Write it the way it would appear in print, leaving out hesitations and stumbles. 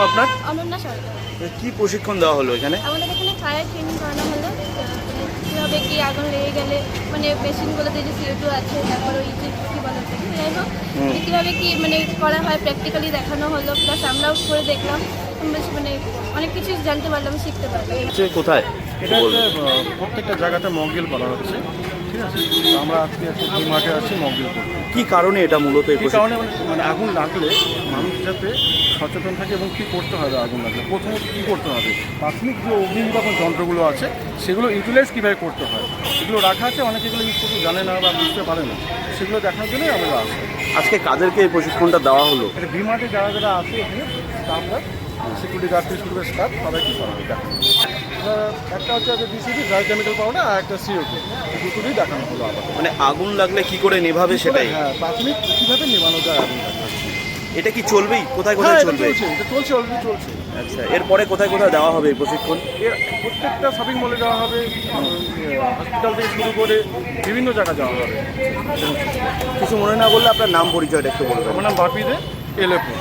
আপনার অনন্যা সরকার। কি প্রশিক্ষণ দেওয়া হলো এখানে? আমাদের এখানে ফায়ার ট্রেনিং করানো হলো, কীভাবে কি আগুন লেগে গেলে মানে মেশিনগুলোতে যে CO2 আছে, তারপর ওই যে কী বলা যায় যাই হোক কীভাবে কি মানে করা হয় প্র্যাকটিক্যালি দেখানো হলো, প্লাস আমরাও করে দেখলাম, মানে অনেক কিছু জানতে পারলাম, শিখতে পারলাম। কোথায় এটা প্রত্যেকটা জায়গাতে মকড্রিল করা হচ্ছে, ঠিক আছে। আমরা আজকে মাঠে আছি মকড্রিল করতে। কি কারণে এটা মূলত এই কারণে মানে আগুন লাগলে মানুষ যাতে সচেতন থাকে এবং কী করতে হবে আগুন লাগলে প্রথমত কী করতে হবে, প্রাথমিক যে অগ্নি নির্বাপন যন্ত্রগুলো আছে সেগুলো ইউটিলাইজ কীভাবে করতে হয়, এগুলো রাখা আছে, অনেকে এগুলো ইউজ করতে জানে না বা বুঝতে পারে না, সেগুলো দেখার জন্যই আমরা আসি। আজকে কাদেরকে এই প্রশিক্ষণটা দেওয়া হলো? এটা ভিমার্টে যারা যারা আছে এখানে স্টাফরা, সিকিউরিটি গার্ড থেকে শুরু করে স্টাফ সবাইকে করা হবে দেখানো। একটা হচ্ছে DCP ড্রাই কেমিক্যাল পাউডার আর একটা CO2, দুটোই দেখানো হলো আবার। মানে আগুন লাগলে কি করে নেভাবে সেটাই? হ্যাঁ, প্রাথমিক কীভাবে নেভানো যায় আগুন লাগলে। এটা কি চলবেই? কোথায় কোথায় চলবে? এটা চলছে, অলরেডি চলছে। আচ্ছা, এরপরে কোথায় কোথায় দেওয়া হবে এই প্রশিক্ষণ? এর প্রত্যেকটা শপিং মলে যাওয়া হবে, হসপিটাল থেকে শুরু করে বিভিন্ন জায়গায় যাওয়া হবে। কিছু মনে না করলে আপনার নাম পরিচয়টা একটু বলবেন। আমার নাম বাপিদে, LFO।